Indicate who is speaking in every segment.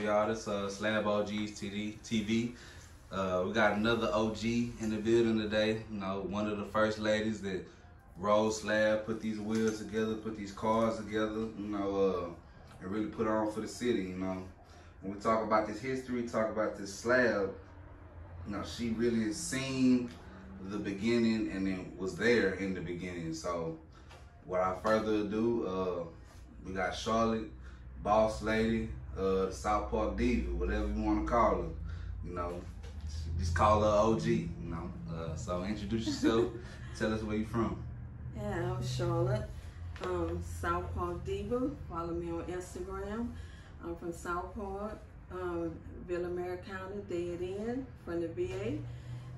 Speaker 1: y'all? This SlabOGsTV. We got another OG in the building today. You know, one of the first ladies that rolled slab, put these wheels together, put these cars together, you know, and really put on for the city, you know. When we talk about this history, talk about this slab, you know, she really has seen the beginning and then was there in the beginning. So without further ado, we got Charlotte, boss lady, the SouthPark Diva, whatever you want to call her, you know. Just call her OG, you know. So introduce yourself, tell us where you from.
Speaker 2: Yeah, I'm Charlotte, SouthPark Diva. Follow me on Instagram. I'm from SouthPark, Villamere County, dead end, from the VA.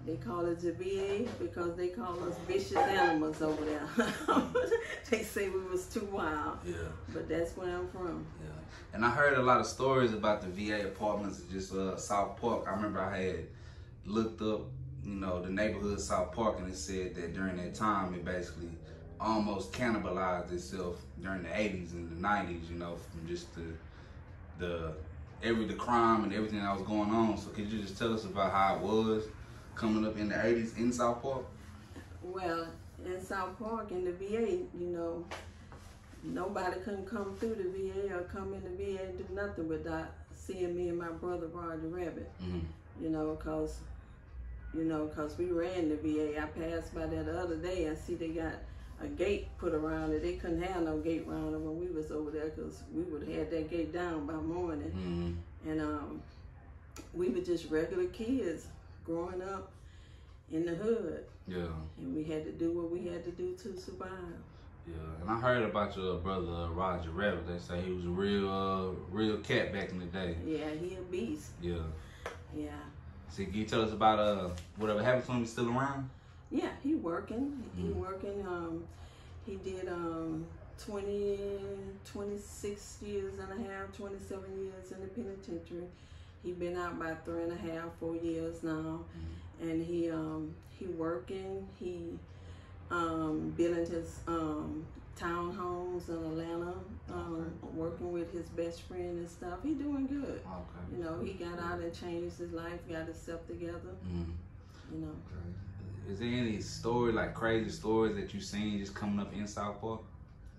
Speaker 2: They call it the VA because they call us vicious animals over there. They say we was too wild. Yeah. But that's where I'm from.
Speaker 1: Yeah. And I heard a lot of stories about the VA apartments at just SouthPark. I remember I had looked up, you know, the neighborhood of SouthPark, and it said that during that time it basically almost cannibalized itself during the 80s and the 90s, you know, from just the crime and everything that was going on. So could you just tell us about how it was coming up in the 80s in SouthPark?
Speaker 2: Well, in SouthPark, in the VA, you know, nobody couldn't come through the VA or come in the VA and do nothing without seeing me and my brother Roger Rabbit. You know, cause we ran the VA. I passed by that the other day and see they got a gate put around it. They couldn't have no gate around it when we was over there, cause we would have had that gate down by morning. And we were just regular kids growing up in the hood. Yeah. And we had to do what we had to do to survive.
Speaker 1: Yeah, and I heard about your brother Roger Rabbit. They say he was a real cat back in the day.
Speaker 2: Yeah, he a beast.
Speaker 1: Yeah.
Speaker 2: Yeah.
Speaker 1: So can you tell us about whatever happened to him? He's still around?
Speaker 2: Yeah, he working. He working. He did 26 years and a half, 27 years in the penitentiary. He been out about 3.5, 4 years now, and he working. He building his townhomes in Atlanta, working with his best friend and stuff. He doing good. Okay. You know, he got out and changed his life, got himself together. You know.
Speaker 1: Okay. Is there any story, like crazy stories that you seen just coming up in SouthPark?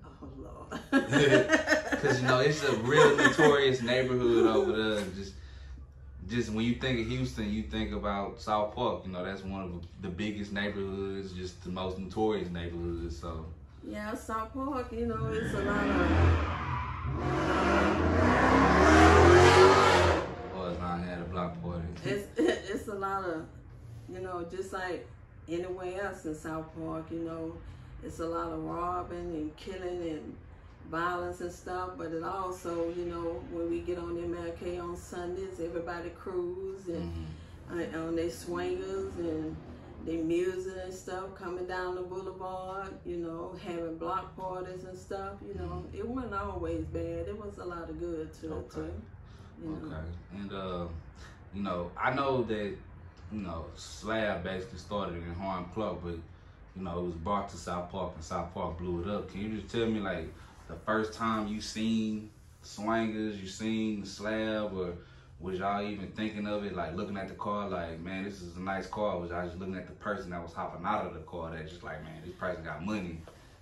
Speaker 2: Oh Lord.
Speaker 1: Because you know it's a real notorious neighborhood over there. Just when you think of Houston, you think about SouthPark. You know, that's one of the biggest neighborhoods, just the most notorious neighborhoods. So.
Speaker 2: Yeah, SouthPark, you know, it's a lot of.
Speaker 1: Boys down here at a block party.
Speaker 2: It's a lot of, you know, just like anywhere else in SouthPark, you know, it's a lot of robbing and killing and violence and stuff. But it also, you know, when we get on MLK on Sundays, everybody cruise and on their swingers and their music and stuff, coming down the boulevard, you know, having block parties and stuff, you know. It wasn't always bad. It was a lot of good to it too. You know.
Speaker 1: Okay. And you know, I know that, you know, Slab basically started in Harlem Clark, but you know, it was brought to SouthPark and SouthPark blew it up. Can you just tell me, like, the first time you seen swingers, you seen the Slab, or was y'all even thinking of it, like looking at the car, like, man, this is a nice car? Was y'all just looking at the person that was hopping out of the car that's just like, man, this person got money,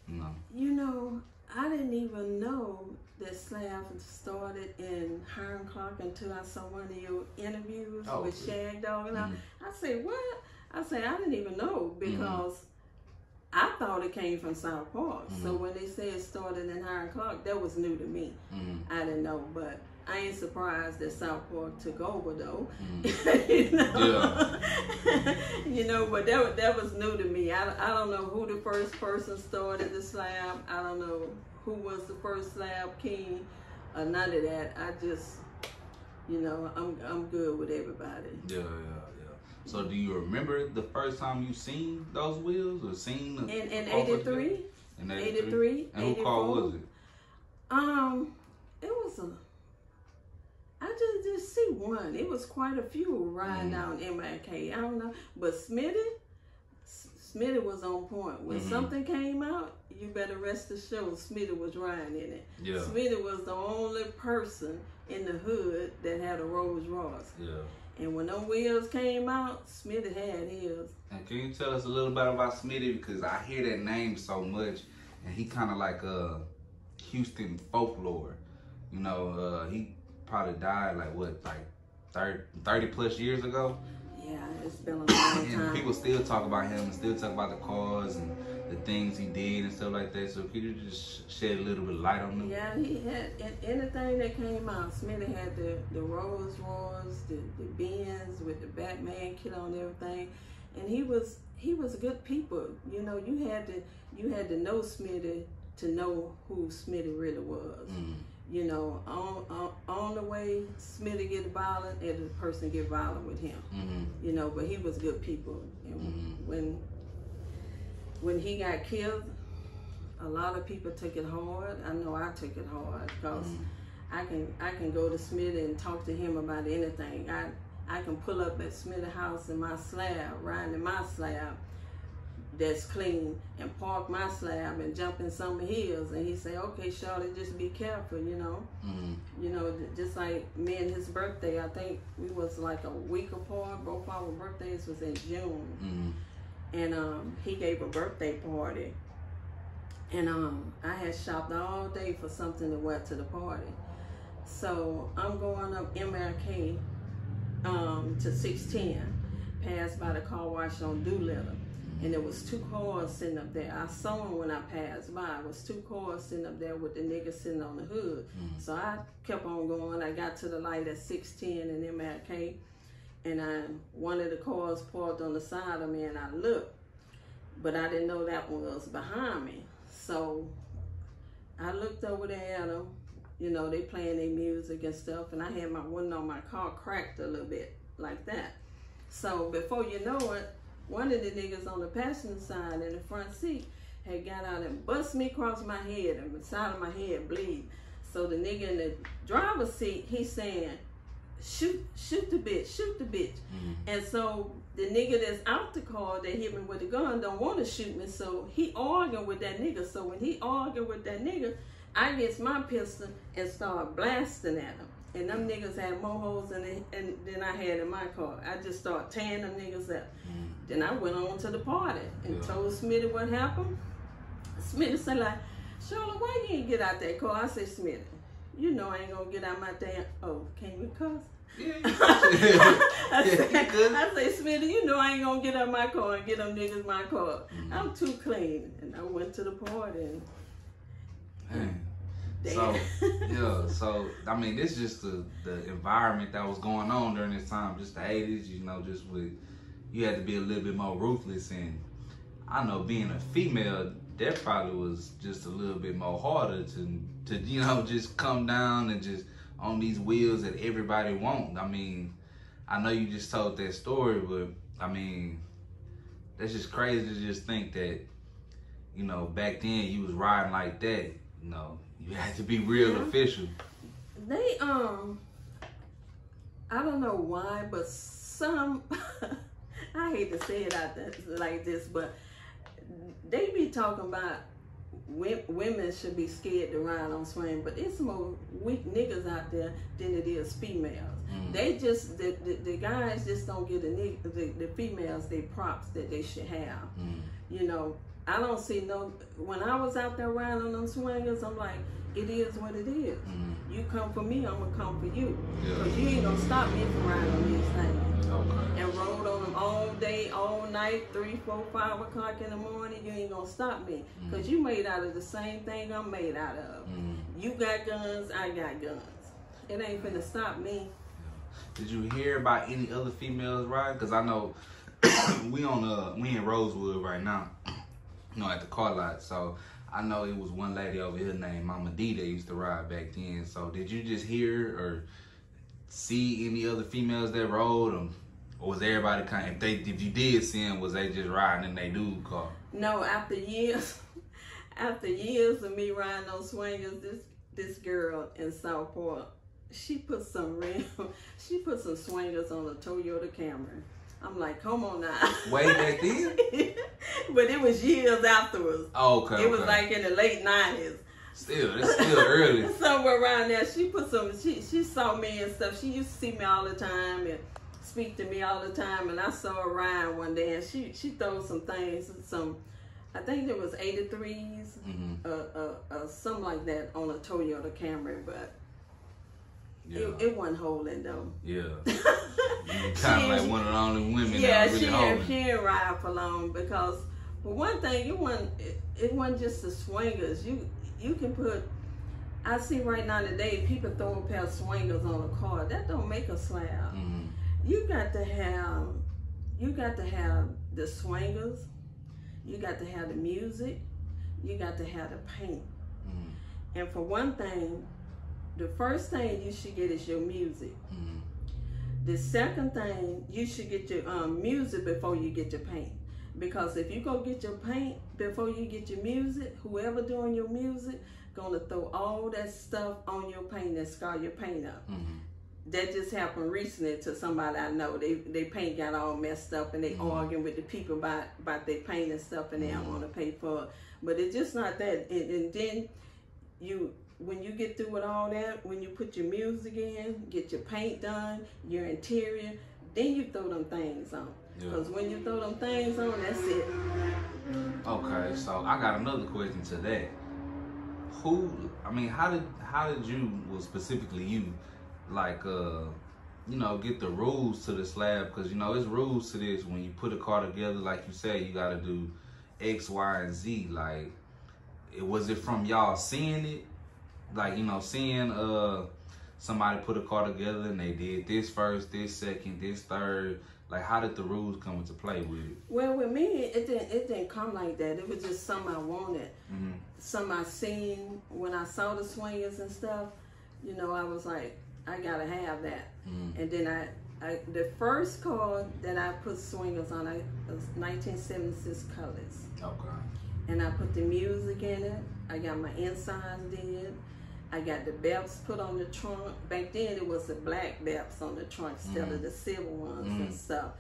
Speaker 1: you know?
Speaker 2: You know, I didn't even know that Slab started in Hiram Clark until I saw one of your interviews with Shag Dog. And I said, what? I said, I didn't even know, because I thought it came from SouthPark. So when they said it started in Hiram Clark, that was new to me. I didn't know, but I ain't surprised that SouthPark took over though. You know? Yeah. You know, but that was new to me. I don't know who the first person started the slab. I don't know who was the first Slab King or none of that. I just, you know, I'm good with everybody.
Speaker 1: Yeah. So do you remember the first time you seen those wheels or seen the
Speaker 2: in 83?
Speaker 1: In 83? And who car was it?
Speaker 2: It was I just see one. It was quite a few riding down MLK. I don't know, but Smitty was on point. When something came out, you better rest assured Smitty was riding in it. Yeah. Smitty was the only person in the hood that had a Rolls Royce.
Speaker 1: Yeah.
Speaker 2: And when them wheels came out, Smitty had his. And
Speaker 1: can you tell us a little bit about Smitty? Because I hear that name so much, and he kind of like Houston folklore. You know, he probably died like what, like 30 plus years ago?
Speaker 2: Yeah, it's been a long time.
Speaker 1: And people still talk about him and still talk about the cars and the things he did and stuff like that. So could you just shed a little bit of light on them?
Speaker 2: Yeah, he had anything that came out. Smitty had the Rolls Royce, the Benz with the Batman kit on and everything, and he was good people. You know, you had to know Smitty to know who Smitty really was. Mm. You know, on the way Smitty get violent, and the person get violent with him. Mm-hmm. You know, but he was good people. And when he got killed, a lot of people took it hard. I know I took it hard because I can go to Smitty and talk to him about anything. I can pull up at Smitty house in my slab, riding in my slab that's clean, and park my slab and jump in some of his, and he say, okay, Charlotte, just be careful, you know. You know, just like me and his birthday, I think we was like a week apart. Both our birthdays was in June. And he gave a birthday party, and I had shopped all day for something to wear to the party. So I'm going up MLK to 610, passed by the car wash on Doolittle, and there was 2 cars sitting up there. I saw them when I passed by. It was 2 cars sitting up there with the nigga sitting on the hood. So I kept on going. I got to the light at 610 in MLK, and one of the cars parked on the side of me, and I looked, but I didn't know that one was behind me. So I looked over there at them. You know, they playing their music and stuff, and I had my window on my car cracked a little bit like that. So before you know it, one of the niggas on the passenger side in the front seat had got out and bust me across my head, and the side of my head bleed. So the nigga in the driver's seat, he's saying, shoot the bitch, shoot the bitch. And so the nigga that's out the car that hit me with the gun don't want to shoot me, so he arguing with that nigga. So when he arguing with that nigga, I gets my pistol and start blasting at him. And them niggas had more holes than I had in my car. I just started tearing them niggas up. Then I went on to the party and told Smitty what happened. Smitty said like, Charlotte, why you ain't get out that car? I said, Smitty, you know I ain't gonna get out my damn, oh, can we cuss? Yeah. I say, Smitty, you know I ain't gonna get out my car and get them niggas my car. I'm too clean. And I went to the party and
Speaker 1: so, yeah, so, I mean, this is just the environment that was going on during this time, just the 80s, you know, just with, you had to be a little bit more ruthless, and I know being a female, that probably was just a little bit more harder to you know, just come down and just on these wheels that everybody want. I mean, I know you just told that story, but, I mean, that's just crazy to just think that, you know, back then you was riding like that, you know. You had to be real official.
Speaker 2: They, I don't know why, but some, I hate to say it out there like this, but they be talking about women should be scared to ride on swing, but it's more weak niggas out there than it is females. They just, the guys just don't get the females their props that they should have. You know, I don't see no, when I was out there riding on them swingers, I'm like, it is what it is. You come for me, I'm gonna come for you. Because you ain't gonna stop me from riding on these things. And rode on them all day, all night, 3, 4, 5 o'clock in the morning, you ain't gonna stop me. Because you made out of the same thing I'm made out of. You got guns, I got guns. It ain't finna stop me.
Speaker 1: Did you hear about any other females riding? Because I know we in Rosewood right now. You know, at the car lot. So I know it was one lady over here named Mama D that used to ride back then. So did you just hear or see any other females that rode them? Or was everybody kind of, if you did see them, was they just riding in their dude car?
Speaker 2: No, after years of me riding on swingers, this girl in SouthPark, she put some swingers on a Toyota Camry. I'm like, come on now.
Speaker 1: Way back then?
Speaker 2: But it was years afterwards.
Speaker 1: Oh, okay.
Speaker 2: It was like in the late 90s.
Speaker 1: It's still early.
Speaker 2: Somewhere around there. She put some, she saw me and stuff. She used to see me all the time and speak to me all the time. And I saw her around one day and she threw some things, I think there was 83s, something like that on a Toyota Camry, but it wasn't holding though.
Speaker 1: Yeah. You kind of like one of the only women that really holding.
Speaker 2: She didn't ride for long because, for one thing, it wasn't just the swingers. You can put, I see right now today, people throw a pair of swingers on a car. That don't make a slab.
Speaker 1: Mm-hmm.
Speaker 2: You got to have the swingers. You got to have the music. You got to have the paint. Mm-hmm. And for one thing, the first thing you should get is your music. Mm-hmm. The second thing, you should get your music before you get your paint. Because if you go get your paint before you get your music, whoever doing your music gonna throw all that stuff on your paint and scar your paint up. Mm-hmm. That just happened recently to somebody I know. They paint got all messed up and they arguing with the people about their paint and stuff and they don't want to pay for it. But it's just not that. And then when you get through with all that, when you put your music in, get your paint done, your interior, then you throw them things on. Because when you throw them things on, that's it.
Speaker 1: Okay, so I got another question to that. How did you, well, specifically you, like, get the rules to the slab? Because, it's rules to this. When you put a car together, like you said, you got to do X, Y, and Z. Like, was it from y'all seeing it? Like, seeing somebody put a car together and they did this first, this second, this third. Like, how did the rules come into play with it?
Speaker 2: Well, with me, it didn't come like that. It was just something I wanted. Mm-hmm. Something I seen when I saw the swingers and stuff. I was like, I gotta have that. Mm-hmm. And then the first car that I put swingers on, was 1976 colors. Okay. And I put the music in it. I got my insides did. I got the belts put on the trunk. Back then it was the black belts on the trunk instead of the silver ones and stuff.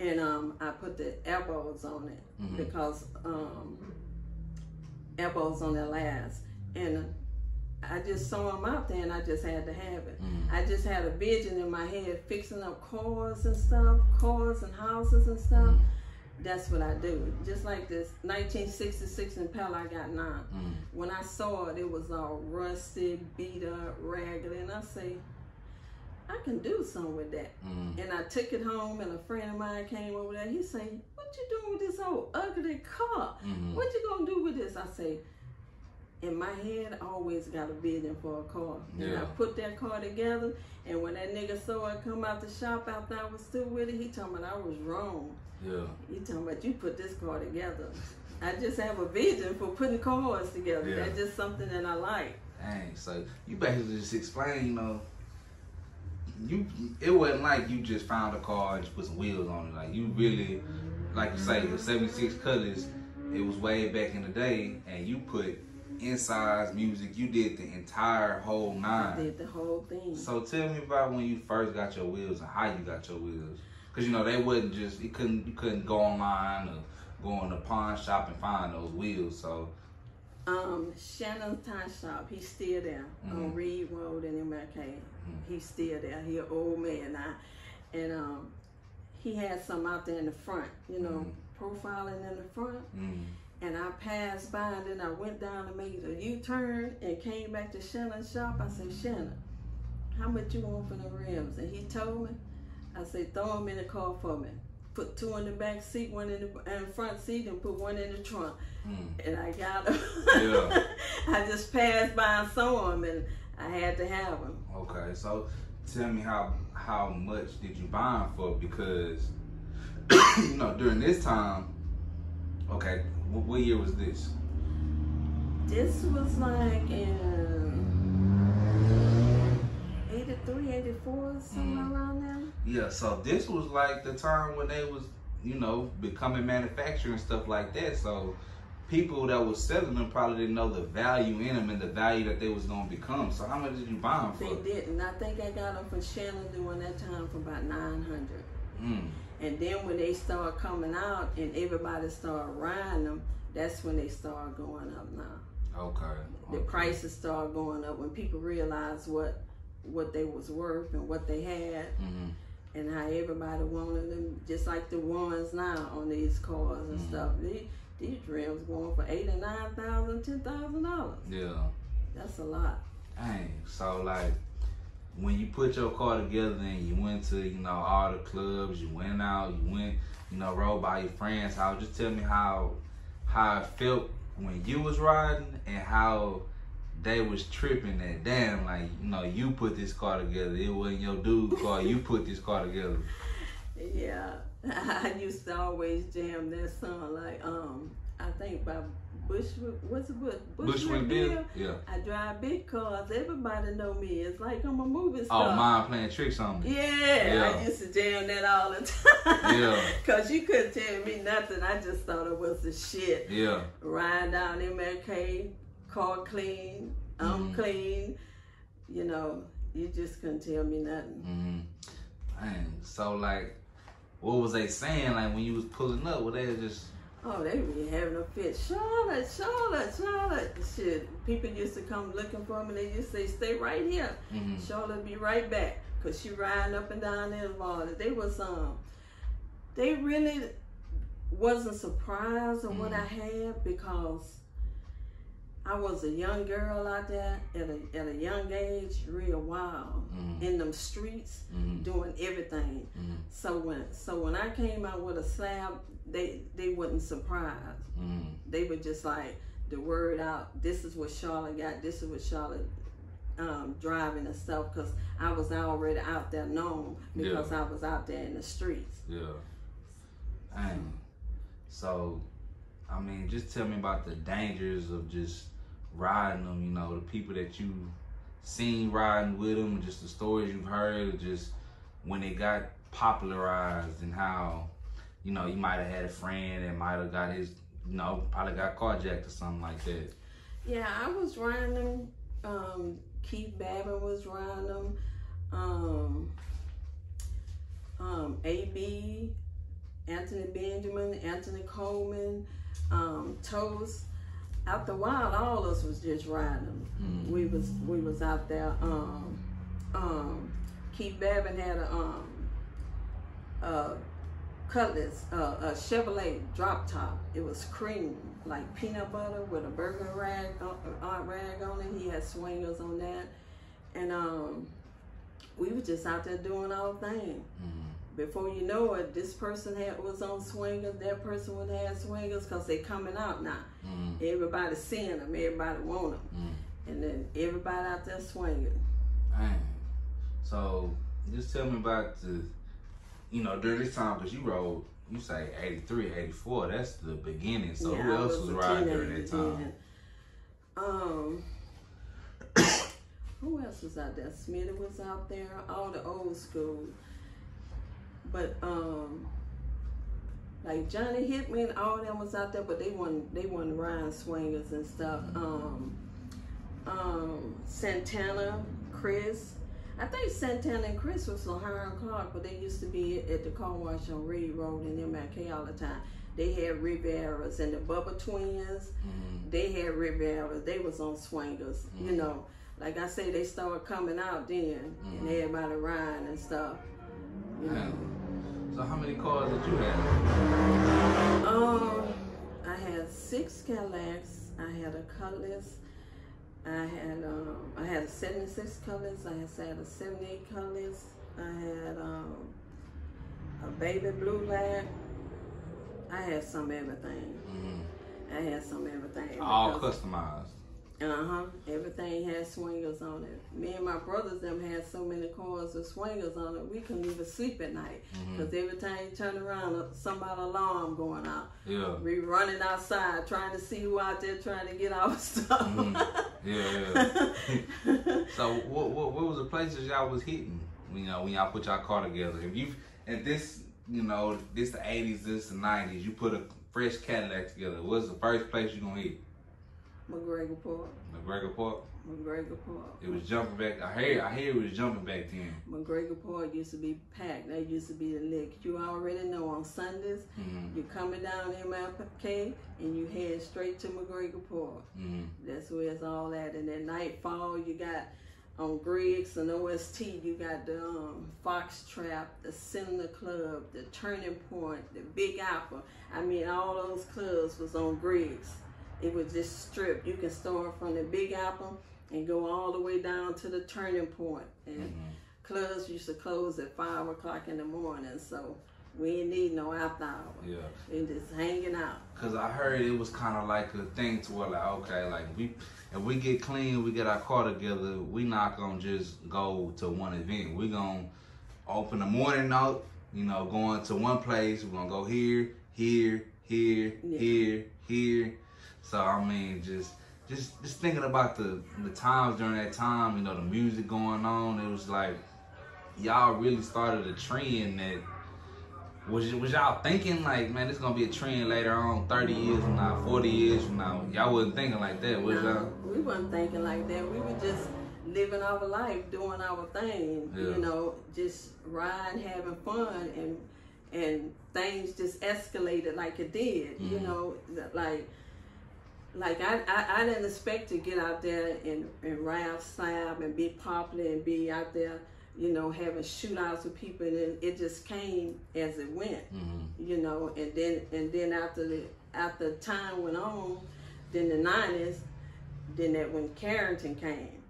Speaker 2: And I put the elbows on it because elbows on the last. And I just saw them out there and I just had to have it. I just had a vision in my head fixing up cars and stuff, cars and houses and stuff. That's what I do. Just like this 1966 Impala I got now. When I saw it, it was all rusted, beat up, raggedy, and I say, I can do something with that. And I took it home, and a friend of mine came over there. He said, what you doing with this old ugly car? What you gonna do with this? I say, in my head, I always got a vision for a car. And I put that car together, and when that nigga saw it come out the shop after I was still with it, he told me I was wrong. Yeah. You talking about you put this car together. I just have a vision for putting cars together. Yeah. That's just something that I like.
Speaker 1: Dang, so you basically just explain, it wasn't like you just found a car and just put some wheels on it. Like, you really, like you say, the 76 colors, it was way back in the day, and you put insides, music, you did the entire whole nine.
Speaker 2: I did the whole thing.
Speaker 1: So tell me about when you first got your wheels and how you got your wheels. Because, they wasn't just, you couldn't go online or go in the pawn shop and find those wheels, so.
Speaker 2: Shannon's Tie Shop, he's still there on Reed Road in MLK. He's still there. He's an old man now. And he had some out there in the front, profiling in the front. And I passed by and then I went down and made a U-turn and came back to Shannon's shop. I said, Shannon, how much you want for the rims? And he told me. I said, throw them in the car for me. Put 2 in the back seat, 1 in the front seat, and put 1 in the trunk. And I got them. Yeah. I just passed by and saw them, and I had to have them.
Speaker 1: Okay, so tell me how much did you buy them for? Because, during this time, okay, what year was this?
Speaker 2: This was like in 83, 84, something around there.
Speaker 1: Yeah, so this was like the time when they was, becoming manufactured and stuff like that. So people that was selling them probably didn't know the value in them and the value that they was going to become. So how much did you buy them for?
Speaker 2: They didn't. I think I got them for Shannon during that time for about $900. And then when they started coming out and everybody started riding them, that's when they started going up now.
Speaker 1: Okay.
Speaker 2: The prices started going up when people realized what they was worth and what they had, and how everybody wanted them, just like the ones now on these cars and stuff. These rims going for $8,000 and $9,000, $10,000.
Speaker 1: Yeah. That's
Speaker 2: a lot.
Speaker 1: Dang. So like, when you put your car together and you went to, you know, all the clubs, you went out, you went, you know, rode by your friends' house, just tell me how it felt when you was riding and how they was tripping that, damn, like, you know, you put this car together. It wasn't your dude's car. You put this car together.
Speaker 2: Yeah. I used to always jam that song, like, I think by Bushwick Bill.
Speaker 1: Yeah.
Speaker 2: I drive big cars. Everybody know me. It's like I'm a movie star.
Speaker 1: Oh, mine playing tricks on me.
Speaker 2: Yeah. I used to jam that all the time.
Speaker 1: Yeah.
Speaker 2: Cause you couldn't tell me nothing. I just thought it was the shit.
Speaker 1: Yeah.
Speaker 2: Riding down MLK, car clean, I'm clean. You know, you just couldn't tell me nothing.
Speaker 1: Dang. So like, what was they saying like when you was pulling up? Were they just...
Speaker 2: Oh, they be having a fit. Charlotte. Shit. People used to come looking for me. They used to say, stay right here. Charlotte be right back. Because she riding up and down there and all that. They really wasn't surprised of what I had, because I was a young girl out there at a young age, real wild, in them streets, doing everything. So when I came out with a slab, they wasn't surprised. They were just like, the word out, this is what Charlotte got, this is what Charlotte driving and stuff, because I was already out there known, because I was out there in the streets.
Speaker 1: Yeah. Dang. So, I mean, just tell me about the dangers of just riding them, you know, the people that you seen riding with them, just the stories you've heard, just when they got popularized, and how, you know, you might have had a friend that might have got his, you know, probably got carjacked or something like that.
Speaker 2: Yeah, I was riding them. Keith Babin was riding them. AB, Anthony Benjamin, Anthony Coleman, Toast. After a while, all of us was just riding them. We was out there. Keith Babin had a Cutlass, a Chevrolet drop top. It was cream, like peanut butter with a burger rag on it. He had swingers on that, and we were just out there doing our thing. Before you know it, this person was on swingers, that person would have swingers, because they coming out now. Everybody seeing them, everybody want them, and then everybody out there swinging.
Speaker 1: Dang. So just tell me about the, you know, during this time, because you rode, you say 83, 84, that's the beginning. So
Speaker 2: yeah,
Speaker 1: who else was riding during that time?
Speaker 2: Who else was out there? Smitty was out there, all the old school. But like Johnny Hickman, all of them was out there, but they wasn't riding swingers and stuff. Santana, Chris. I think Santana and Chris was on Hiram Clark, but they used to be at the car wash on Reed Road in MLK all the time. They had Riveras, and the Bubba twins, they had Riveras. They was on swingers, you know. Like I say, they started coming out then, and everybody riding and stuff. You know.
Speaker 1: So how many cars did you have?
Speaker 2: I had 6 Cadillacs. I had a Cutlass. I had a 76 Cutlass. I had a 78 Cutlass. I had a baby blue lag. I had some everything. I had some everything.
Speaker 1: All customized.
Speaker 2: Everything had swingers on it. Me and my brothers them had so many cars with swingers on it, we couldn't even sleep at night. Because every time you turn around, somebody's alarm going out. Yeah. We running outside trying to see who out there trying to get our stuff.
Speaker 1: Yeah. So what was the places y'all was hitting? You know, when y'all put y'all car together. If this, you know, this the 80s, this the 90s, you put a fresh Cadillac together, what's the first place you gonna hit?
Speaker 2: McGregor Park.
Speaker 1: McGregor Park?
Speaker 2: McGregor Park.
Speaker 1: It was jumping back. I hear it was jumping back then.
Speaker 2: McGregor Park used to be packed. That used to be the lick. You already know on Sundays, you're coming down MLK and you head straight to McGregor Park. That's where it's all at. And at nightfall, you got on Griggs and OST, you got the Fox Trap, the Cinnamon Club, the Turning Point, the Big Apple. I mean, all those clubs was on Griggs. It was just stripped. You can start from the Big Apple and go all the way down to the Turning Point. And clubs used to close at 5 o'clock in the morning, so we ain't need no after hour.
Speaker 1: Yeah.
Speaker 2: And just hanging out. Cause
Speaker 1: I heard it was kind of like a thing to where like, okay, like if we get clean, we get our car together, we not gonna just go to one event. We gonna open the morning out, you know, going to one place. We're gonna go here, here, here, here, here. So I mean, just thinking about the times during that time, you know, the music going on, it was like y'all really started a trend that was y'all thinking like, man, this gonna be a trend later on, 30 years from now, 40 years from now. Y'all wasn't thinking like that, was y'all?
Speaker 2: We wasn't thinking like that. We were just living our life, doing our thing, you know, just riding, having fun, and things just escalated like it did, you know, like I didn't expect to get out there and ride slab and be popular and be out there, you know, having shootouts with people, and it just came as it went, you know, and then after time went on, then the 90s, then that when Carrington came,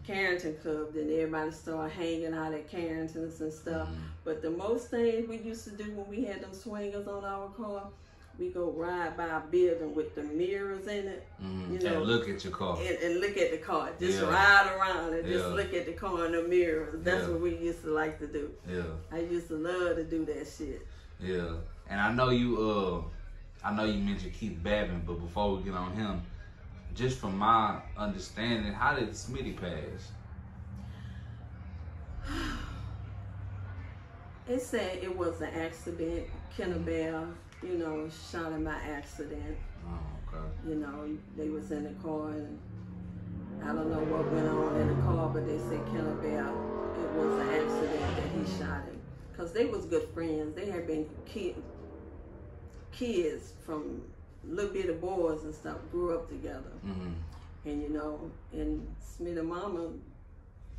Speaker 2: Carrington Club, then everybody started hanging out at Carrington's and stuff. But the most things we used to do when we had them swingers on our car, we go ride by a building with the mirrors in it, you know,
Speaker 1: and look at your car,
Speaker 2: and look at the car. Just ride around and just look at the car in the mirrors. That's what we used to like to do. I used to love to do that shit.
Speaker 1: And I know you mentioned Keith Babin, but before we get on him, just from my understanding, how did Smitty pass?
Speaker 2: It said it was an accident. Kennebell, you know, shot him by accident.
Speaker 1: Oh, okay.
Speaker 2: You know, they was in the car, and I don't know what went on in the car, but they said Kennebell, it was an accident that he shot him. Because they was good friends. They had been kids from little bitty boys and stuff, grew up together. And you know, and Smitty mama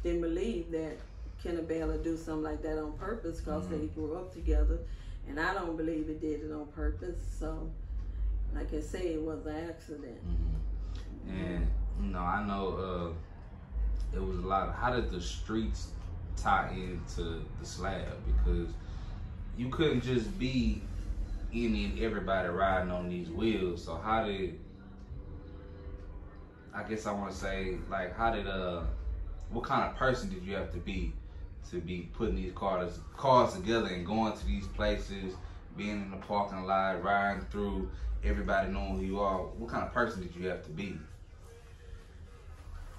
Speaker 2: didn't believe that Kennebell would do something like that on purpose, because they grew up together. And I don't believe it did it on purpose. So, like I say, it was an accident.
Speaker 1: And, you know, I know it was a lot of, how did the streets tie into the slab? Because you couldn't just be any and everybody riding on these wheels. So how did, I guess I want to say, like, how did, what kind of person did you have to be putting these cars together and going to these places, being in the parking lot, riding through, everybody knowing who you are? What kind of person did you have to be?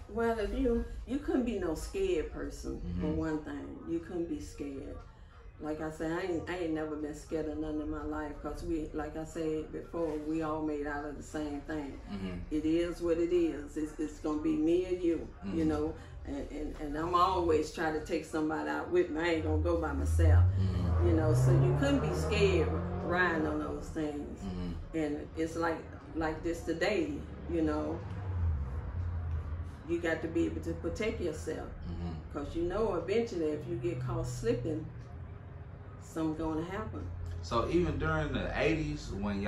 Speaker 2: Well, if you couldn't be no scared person, for one thing. You couldn't be scared. Like I said, I ain't never been scared of nothing in my life, because we, like I said before, we all made out of the same thing. It is what it is. It's gonna be me or you, you know. And I'm always trying to take somebody out with me. I ain't gonna go by myself, you know. So you couldn't be scared riding on those things. And it's like this today, you know. You got to be able to protect yourself, because you know eventually if you get caught slipping, something's gonna happen.
Speaker 1: So even during the 80s, when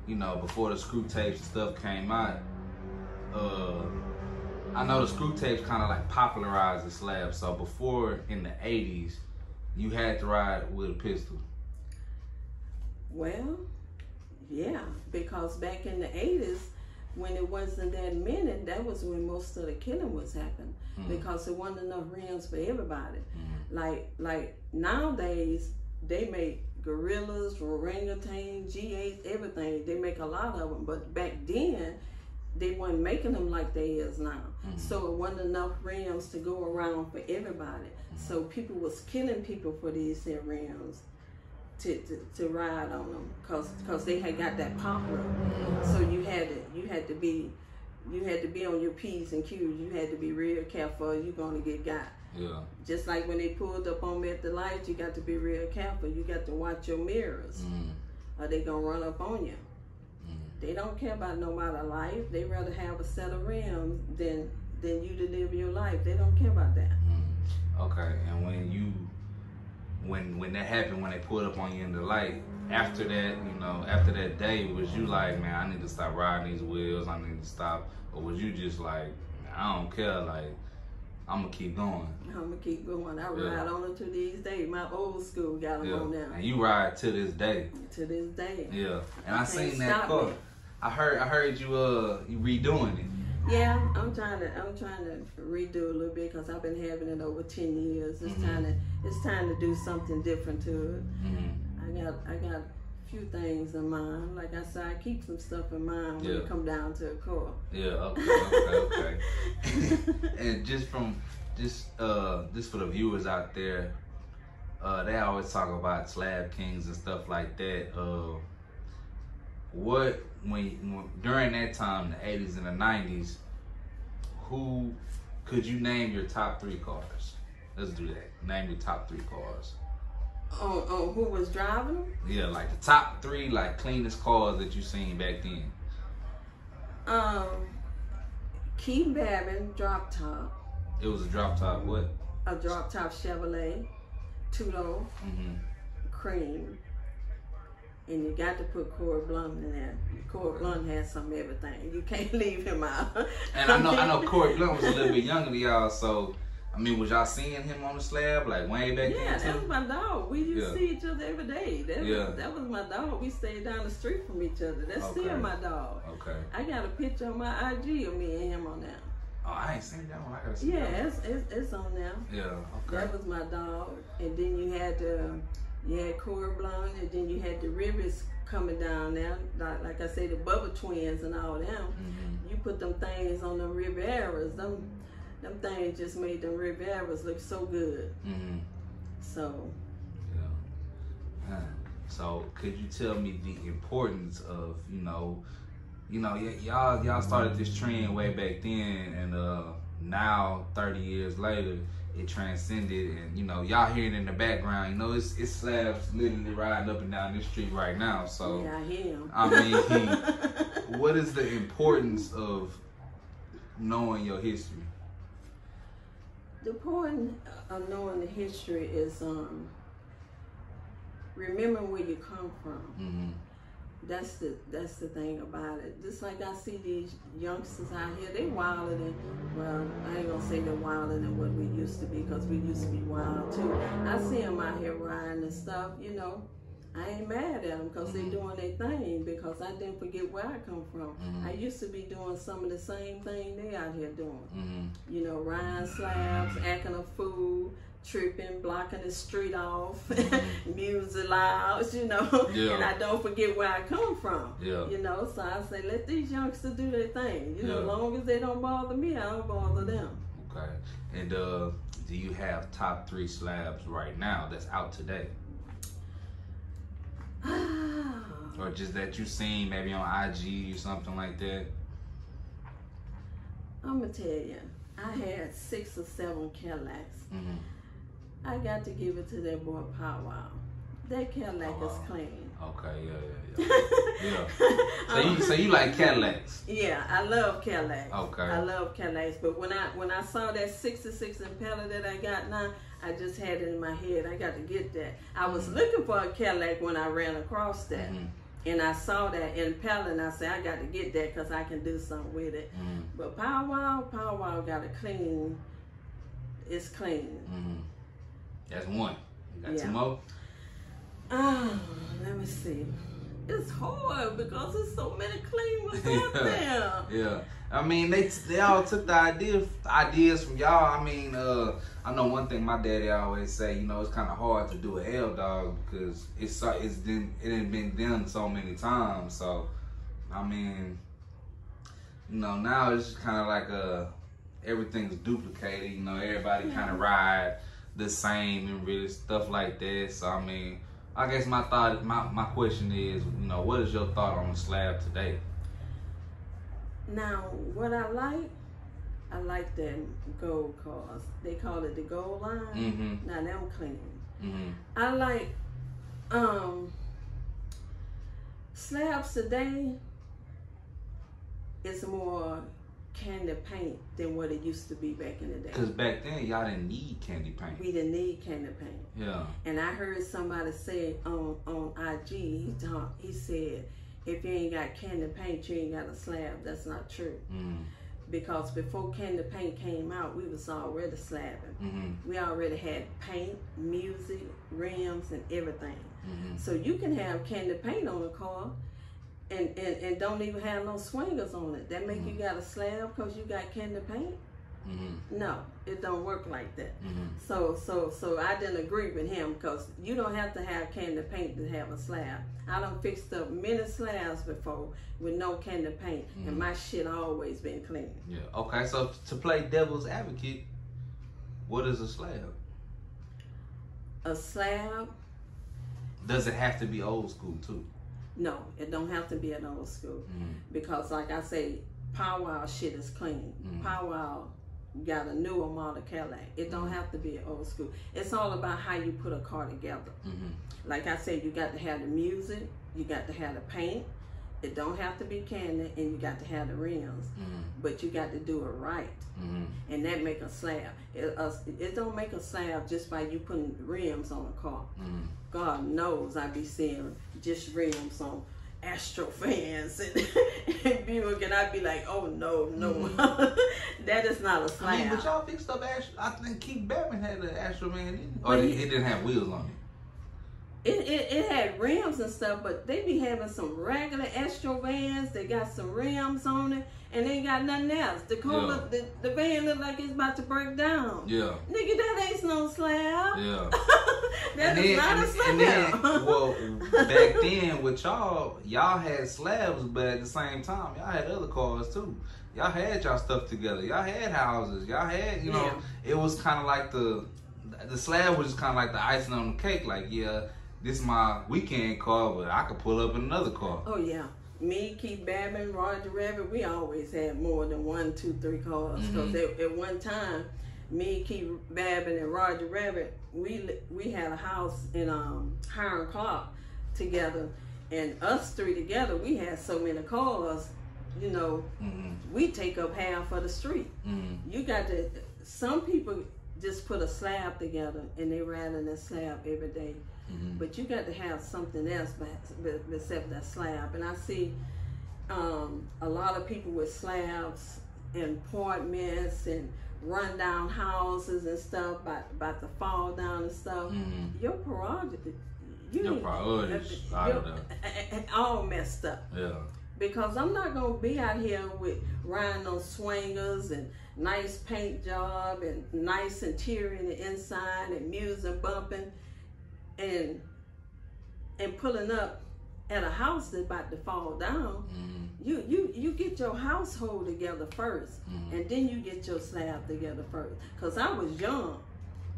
Speaker 1: you know, before the screw tapes and stuff came out, I know the screw tapes kind of like popularized the slab. So before, in the 80s, you had to ride with a pistol.
Speaker 2: Well, yeah, because back in the 80s, when it wasn't that many, that was when most of the killing was happening, because there wasn't enough rims for everybody. Like nowadays, they make gorillas, orangutans, G8s, everything. They make a lot of them, but back then, they weren't making them like they is now. So it wasn't enough rims to go around for everybody. So people was killing people for these rims. to ride on them, cause they had got that popular. So you had to be on your P's and Q's. You had to be real careful, or you're gonna get got.
Speaker 1: Yeah.
Speaker 2: Just like when they pulled up on me at the light, you got to be real careful. You got to watch your mirrors, or they gonna run up on you. They don't care about no matter life. They rather have a set of rims than you to live your life. They don't care about that.
Speaker 1: Okay, and when that happened, when they pulled up on you in the light, after that, after that day, was you like, man, I need to stop riding these wheels, I need to stop, or was you just like, I don't care, like, I'm gonna keep going?
Speaker 2: I'm gonna keep going. I ride on it to these days. My old school got them on now.
Speaker 1: And you ride to this day.
Speaker 2: To this day.
Speaker 1: Yeah, and I seen that car. I heard you redoing it.
Speaker 2: Yeah, I'm trying to redo a little bit because I've been having it over 10 years. It's time to do something different to it. I got a few things in mind. Like I said, I keep some stuff in mind when it come down to a car. Yeah,
Speaker 1: okay. And just for the viewers out there, they always talk about Slab Kings and stuff like that. During that time, the 80s and the 90s, who could you name your top 3 cars? Let's do that. Name your top 3 cars.
Speaker 2: Oh, who was driving them?
Speaker 1: Yeah, like the top 3 like cleanest cars that you seen back then.
Speaker 2: Keith Babin drop top.
Speaker 1: It was a drop top. What?
Speaker 2: A drop top Chevrolet, 2-door, cream. And you got to put Corey Blunt in there. Corey Blunt has some everything. You can't leave him out.
Speaker 1: And I know Corey Blunt was a little bit younger than y'all, so I mean, was y'all seeing him on the slab like way back then?
Speaker 2: Yeah, that was my dog. We used to see each other every day. That was my dog. We stayed down the street from each other. That's still my dog. Okay. I got a picture on my IG of me and him on there.
Speaker 1: Oh, I ain't seen that one. I gotta see that one.
Speaker 2: It's on there.
Speaker 1: Yeah, okay.
Speaker 2: That was my dog. And then you had Corey Blunt, and then you had the Rivers coming down there. Like I say, the Bubba twins and all them. You put them things on them Riveras. Them things just made them Riveras look so good. So.
Speaker 1: Yeah. So could you tell me the importance of, y'all started this trend way back then, and now 30 years later it transcended, and y'all hearing in the background, it's Slabs literally riding up and down this street right now. So
Speaker 2: yeah, I hear him.
Speaker 1: I mean, what is the importance of knowing your history?
Speaker 2: The point of knowing the history is remembering where you come from. That's the thing about it. Just like I see these youngsters out here, they wilder than, well, I ain't gonna say they're wilder than what we used to be, because we used to be wild too. I see them out here riding and stuff, I ain't mad at them because they doing their thing, because I didn't forget where I come from. I used to be doing some of the same thing they out here doing. Riding slabs, acting a fool, tripping, blocking the street off, music loud, and I don't forget where I come from. So I say, let these youngsters do their thing. As long as they don't bother me, I don't bother them.
Speaker 1: Okay. And do you have top 3 slabs right now that's out today? Or just that you seen maybe on IG or something like that?
Speaker 2: I'm gonna tell you, I had 6 or 7 Cadillacs. I got to give it to that boy Powwow. That Cadillac is clean.
Speaker 1: Okay, yeah. So you like Cadillacs?
Speaker 2: Yeah, I love Cadillacs.
Speaker 1: Okay.
Speaker 2: I love Cadillacs, but when I saw that 66 Impala that I got now, I just had it in my head, I got to get that. I was looking for a Cadillac when I ran across that. And I saw that Impala, and I said, I got to get that because I can do something with it. But Powwow got a clean, it's clean.
Speaker 1: That's one. You got 2 more?
Speaker 2: Let me see. It's hard because there's so many clean ones out there.
Speaker 1: Yeah. I mean, they all took the ideas from y'all. I mean, I know one thing my daddy always say, it's kind of hard to do a L dog because it ain't been done so many times. So, I mean, now it's just kind of like everything's duplicated. Everybody kind of ride the same and really stuff like that. So, I mean, I guess my question is, you know, what is your thought on the slab today?
Speaker 2: Now, what I like them gold cars. They call it the gold line. Now them clean. I like slabs today. It's more candy paint than what it used to be back in the day.
Speaker 1: Because back then, y'all didn't need candy paint.
Speaker 2: We didn't need candy paint.
Speaker 1: Yeah.
Speaker 2: And I heard somebody say on IG, he said, if you ain't got candy paint, you ain't got a slab. That's not true. Because before candy paint came out, we was already slabbing. We already had paint, music, rims, and everything. So you can have candy paint on a car and don't even have no swingers on it. That make you got a slab because you got candy paint? No, it don't work like that. So I didn't agree with him, because you don't have to have candy paint to have a slab. I done fixed up many slabs before with no candy paint, and my shit always been clean.
Speaker 1: Yeah. Okay. So to play devil's advocate, what is a slab?
Speaker 2: A slab.
Speaker 1: Does it have to be old school too?
Speaker 2: No, it don't have to be an old school, because like I say, Powwow shit is clean. Powwow got a newer model Cadillac. It don't have to be an old school. It's all about how you put a car together. Like I said, you got to have the music, you got to have the paint. It don't have to be candy, and you got to have the rims, but you got to do it right, and that make a slab. It don't make a slab just by you putting rims on a car. God knows I be seeing just rims on Astro fans and Buick, and I'd be like, oh no, that is not a slab.
Speaker 1: I mean, but y'all fixed up Astro. I think Keith Batman had an Astro van, didn't he? Or it didn't have wheels on it.
Speaker 2: It had rims and stuff, but they be having some regular Astro vans. They got some rims on it, and they ain't got nothing else. The car, the van look like it's about to break down. Yeah, nigga, that ain't no slab. Yeah, that is not a slab. And then,
Speaker 1: well, back then with y'all had slabs, but at the same time, y'all had other cars too. Y'all had y'all stuff together. Y'all had houses. Y'all had, you know, it was kind of like the slab was just kind of like the icing on the cake. Like, this is my weekend car, but I could pull up in another car.
Speaker 2: Oh yeah, me, Keith Babin, Roger Rabbit, we always had more than 1, 2, 3 cars. Because at one time, me, Keith Babin, and Roger Rabbit, we had a house in Hiram Clark together, and us three together, we had so many cars. You know, we take up half of the street. You got to. Some people just put a slab together and they ride in that slab every day. But you got to have something else except that slab. And I see a lot of people with slabs and apartments and rundown houses and stuff about to fall down and stuff. Your prerogative, all messed up. Yeah. Because I'm not gonna be out here with riding on swingers and nice paint job and nice interior in the inside and music bumping and pulling up at a house that's about to fall down. You get your household together first, and then you get your slab together first. Cause I was young,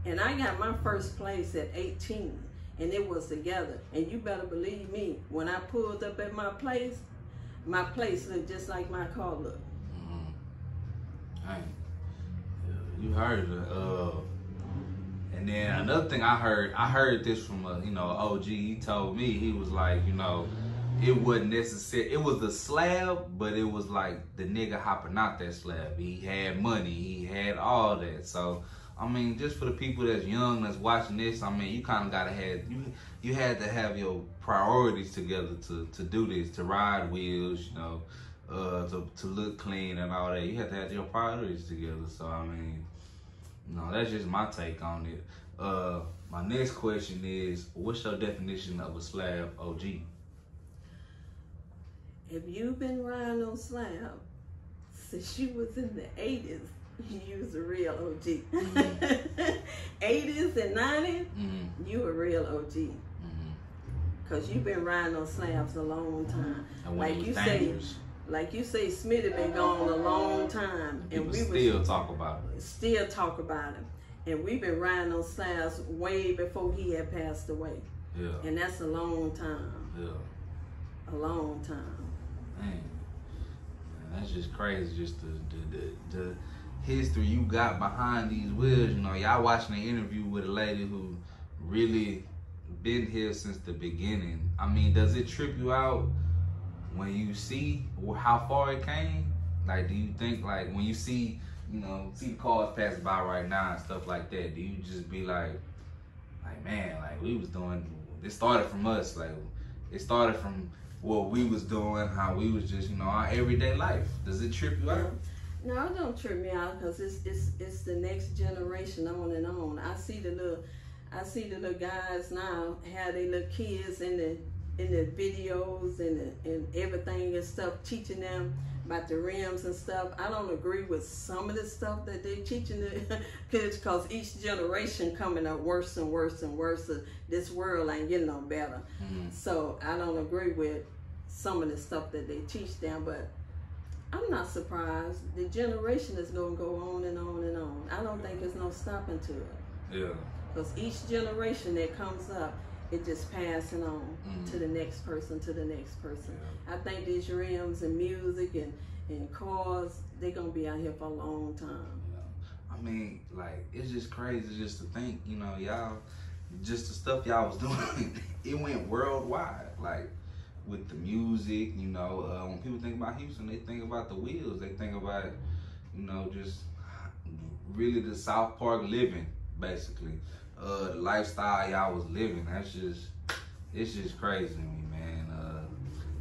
Speaker 2: and I got my first place at 18, and it was together. And you better believe me, when I pulled up at my place looked just like my car looked.
Speaker 1: You heard it. And then another thing I heard this from a OG. He told me, he was like, it wasn't necessary. It was the slab, but it was like the nigga hopping out that slab. He had money. He had all that. So I mean, just for the people that's young that's watching this, I mean, you kind of gotta have you had to have your priorities together to do this, to ride wheels, to look clean and all that. You have to have your priorities together. So I mean, that's just my take on it. My next question is, what's your definition of a slab OG?
Speaker 2: If you've been riding on slab since you was in the 80s, you was a real OG. 80s and 90s, you a real OG. Cause you've been riding on slabs a long time. Like you say, Smitty been gone a long time, and we
Speaker 1: still talk about it.
Speaker 2: Still talk about him, and we've been riding on slabs way before he had passed away.
Speaker 1: Yeah.
Speaker 2: And that's a long time.
Speaker 1: Yeah.
Speaker 2: A long time.
Speaker 1: Man, that's just crazy. Just the history you got behind these wheels. You know, y'all watching an interview with a lady who really been here since the beginning. I mean, does it trip you out when you see how far it came? Like, do you think, like, when you see, you know, see cars pass by right now and stuff like that, do you just be like, man, like, we was doing, it started from us, like, it started from what we was doing, how we was just, you know, our everyday life. Does it trip you out?
Speaker 2: No, it don't trip me out, because it's the next generation on and on. I see the little guys now, how they little kids in the videos and everything and stuff, teaching them about the rims and stuff. I don't agree with some of the stuff that they teaching the kids, because each generation coming up worse and worse and worse. This world ain't getting no better. So I don't agree with some of the stuff that they teach them, but I'm not surprised. The generation is going to go on and on and on. I don't think there's no stopping to it.
Speaker 1: Yeah.
Speaker 2: Because each generation that comes up, it just passing on to the next person, to the next person. Yeah. I think these rims and music and cars, they're going to be out here for a long time.
Speaker 1: Yeah. I mean, like, it's just crazy just to think, you know, y'all, just the stuff y'all was doing, it went worldwide. Like, with the music, you know, when people think about Houston, they think about the wheels. They think about, you know, just really the SouthPark living, basically. The lifestyle y'all was living. It's just crazy to me, man.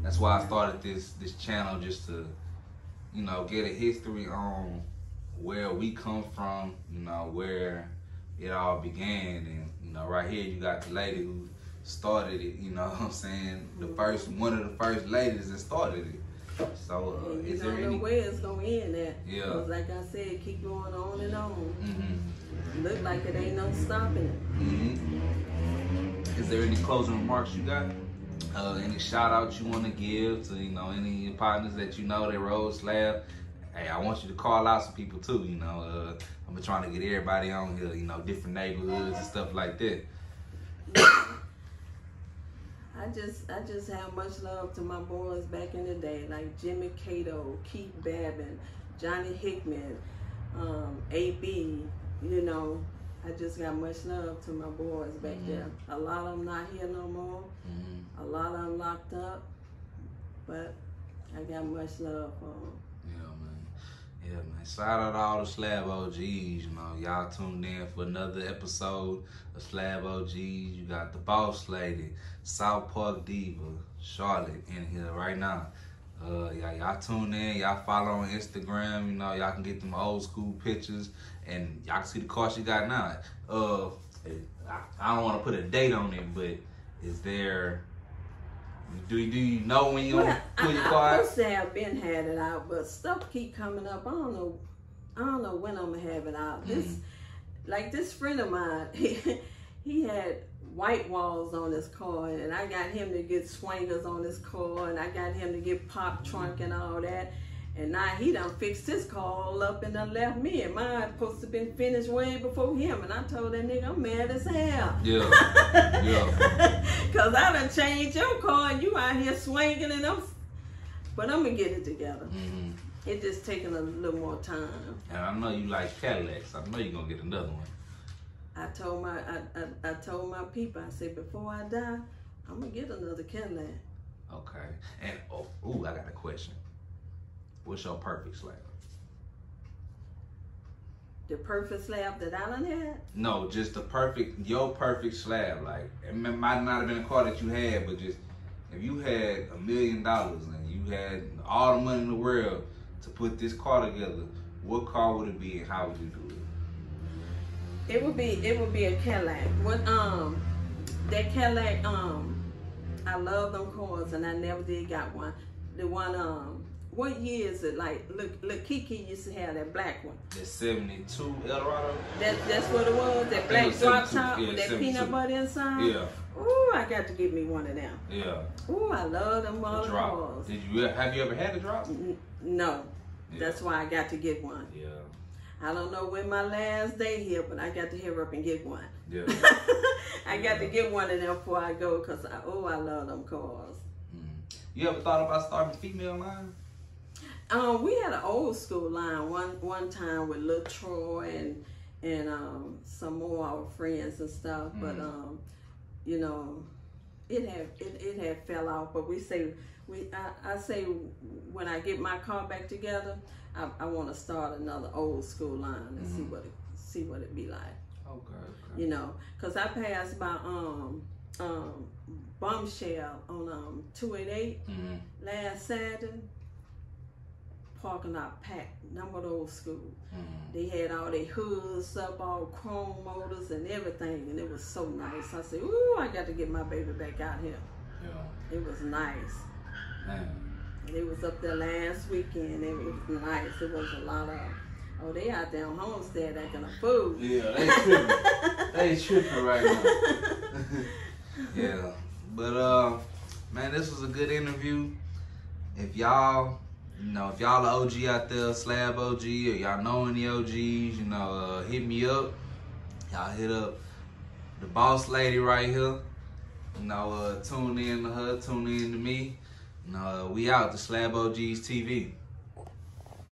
Speaker 1: That's why I started this channel, just to, you know, get a history on where we come from, you know, where it all began. And, you know, right here you got the lady who started it, you know what I'm saying? One of the first ladies that started it. So is there any? You don't know where
Speaker 2: it's gonna end at.
Speaker 1: Yeah.
Speaker 2: Because like I said, keep going on and on. Look like it ain't no stopping
Speaker 1: it. Is there any closing remarks you got? Any shout outs you want to give to, you know, any partners that you know that roll slab? Hey, I want you to call out some people too, you know. I've been trying to get everybody on here, you know, different neighborhoods and stuff like that.
Speaker 2: I just have much love to my boys back in the day, like Jimmy Cato, Keith Babin, Johnny Hickman, AB, you know. I just got much love to my boys back there. A lot of them not here no more. A lot of them locked up, but I got much love for them.
Speaker 1: Yeah, man. Shout out to all the Slab OGs. You know, y'all tuned in for another episode of Slab OGs. You got the boss lady, SouthPark Diva, Charlotte in here right now. Y'all tune in. Y'all follow on Instagram. You know, y'all can get them old school pictures, and y'all can see the car she got now. I don't want to put a date on it, but is there? Do you know when you gonna pull your car out?
Speaker 2: I personally have been had it out, but stuff keep coming up. I don't know when I'm gonna have it out. This friend of mine, he had white walls on his car, and I got him to get swingers on his car, and I got him to get pop trunk and all that. And now he done fixed his car all up and done left me. And mine supposed to been finished way before him. And I told that nigga, I'm mad as hell.
Speaker 1: Yeah. Yeah.
Speaker 2: Cause I done changed your car and you out here swinging and but I'm gonna get it together. It just taking a little more time.
Speaker 1: And I know you like Cadillacs. I know you're gonna get another one.
Speaker 2: I told my people, I said, before I die, I'm gonna get another Cadillac.
Speaker 1: Okay. And I got a question. What's your perfect slab?
Speaker 2: The perfect slab that I done had?
Speaker 1: No, just your perfect slab. Like, it might not have been a car that you had, but just if you had $1 million and you had all the money in the world to put this car together, what car would it be and how would you do it?
Speaker 2: It would be a Cadillac. That Cadillac, I love them cars and I never did got one. The one, what year is it? Like, look, Kiki used to have that black one.
Speaker 1: The 72 Eldorado?
Speaker 2: That's what it was, that black drop top with that 72. Peanut butter inside?
Speaker 1: Yeah.
Speaker 2: Ooh, I got to get me one of them.
Speaker 1: Yeah.
Speaker 2: Ooh, I love them model cars.
Speaker 1: Have you ever had a drop?
Speaker 2: No. Yeah. That's why I got to get one.
Speaker 1: Yeah.
Speaker 2: I don't know when my last day here, but I got to hurry up and get one.
Speaker 1: Yeah.
Speaker 2: I got to get one of them before I go, because I love them cars.
Speaker 1: You ever thought about starting a female line?
Speaker 2: We had an old school line one time with Lil Troy and some more of our friends and stuff, but you know, it had fell out. But I say when I get my car back together, I want to start another old school line and see what it be like.
Speaker 1: Okay.
Speaker 2: You know, cause I passed by Bombshell on 288 last Saturday. Parking lot packed, number old school. They had all their hoods up, all chrome motors and everything, and it was so nice. I said, ooh, I got to get my baby back out here. Yeah. It was nice. Man. They was up there last weekend. It was nice. It was a lot of, they out there on Homestead acting a fool. Yeah,
Speaker 1: they tripping. They tripping right now. Yeah. But, man, this was a good interview. If y'all are OG out there, Slab OG, or y'all know any OGs, you know, hit me up. Y'all hit up the boss lady right here. You know, tune in to her, tune in to me. You know, we out, the SlabOGsTV.